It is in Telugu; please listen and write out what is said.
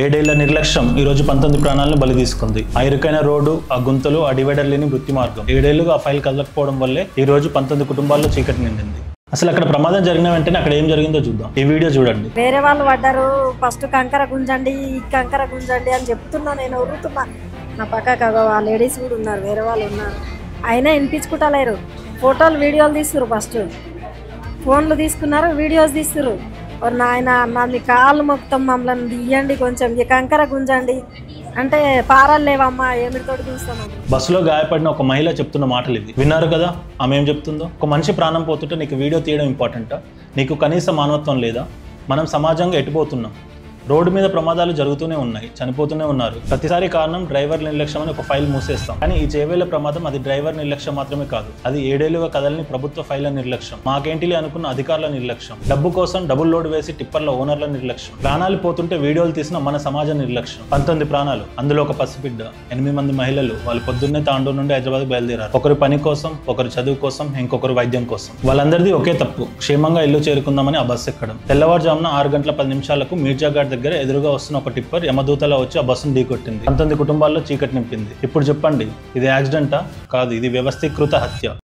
ఏడేళ్ల నిర్లక్ష్యం ఈ రోజు 19 ప్రాణాలను బలి తీసుకుంది. ఆ ఇరుకైన రోడ్డు, ఆ గుంతలు, ఆ డివైడర్ లేని వృత్తి మార్గం. 7 ఏళ్లుగా ఆ ఫైల్ కదలకపోవడం వల్లే ఈ రోజు 19 కుటుంబాల్లో చీకటి నిండింది. అసలు అక్కడ ప్రమాదం జరిగిన వెంటనే అక్కడ ఏం జరిగిందో చూద్దాం. ఈ వీడియో చూడండి. వేరే వాళ్ళు పడ్డారు, ఫస్ట్ కంకర గుంజండి అని చెప్తున్నా, నేను ఉరుతున్నా. నా పక్కకు ఆ లేడీస్ కూడా ఉన్నారు, వేరే వాళ్ళు ఉన్నారు, అయినా వినిపించుకుంటలేరు. ఫోటోలు వీడియోలు తీస్తున్నారు, ఫస్ట్ ఫోన్లు తీసుకున్నారు, వీడియోస్ తీస్తున్నారు. నాయన మీ కాళ్ళు మొత్తం మమ్మల్ని తీయండి, కొంచెం ఈ కంకర గుంజండి అంటే పారాలు లేవమ్మా, ఏమిటితోటి చూస్తాను. బస్సులో గాయపడిన ఒక మహిళ చెప్తున్న మాటలు ఇది విన్నారు కదా. ఆమె ఏం చెప్తుందో. ఒక మనిషి ప్రాణం పోతుంటే నీకు వీడియో తీయడం ఇంపార్టెంటా? నీకు కనీస మానవత్వం లేదా? మనం సమాజంగా ఎటుపోతున్నాం? రోడ్డు మీద ప్రమాదాలు జరుగుతూనే ఉన్నాయి, చనిపోతూనే ఉన్నారు. ప్రతిసారి కారణం డ్రైవర్ నిర్లక్ష్యం అని ఒక ఫైల్ మూసేస్తాం. కానీ ఈ చేవేళ్ల ప్రమాదం అది డ్రైవర్ నిర్లక్ష్యం మాత్రమే కాదు, అది 7 ఏళ్లుగా కదలని ప్రభుత్వ ఫైళ్ల నిర్లక్ష్యం, మాకేంటిలే అనుకున్న అధికారుల నిర్లక్ష్యం, డబ్బు కోసం డబుల్ లోడ్ వేసి టిప్పర్ల ఓనర్ల నిర్లక్ష్యం, ప్రాణాలు పోతుంటే వీడియోలు తీసిన మన సమాజ నిర్లక్ష్యం. 19 ప్రాణాలు, అందులో ఒక పసిబిడ్డ, 8 మంది మహిళలు. వాళ్ళు పొద్దున్నే తాండూరు నుండి హైదరాబాద్ బయలుదేరారు. ఒకరు పని కోసం, ఒకరు చదువు కోసం, ఇంకొకరు వైద్యం కోసం. వాళ్ళందరిది ఒకే తప్పు, క్షేమంగా ఇల్లు చేరుకుందామని ఆ బస్సు ఎక్కడం. తెల్లవారుజామున 6 గంటల 10 నిమిషాలకు మీర్జాఘాట్ దగ్గర ఎదురుగా వస్తున్న ఒక టిప్పర్ యమదూతలా వచ్చి ఆ బస్సును ఢీకొట్టింది. 19 కుటుంబాల్లో చీకటి నింపింది. ఇప్పుడు చెప్పండి, ఇది యాక్సిడెంటా? కాదు, ఇది వ్యవస్థీకృత హత్య.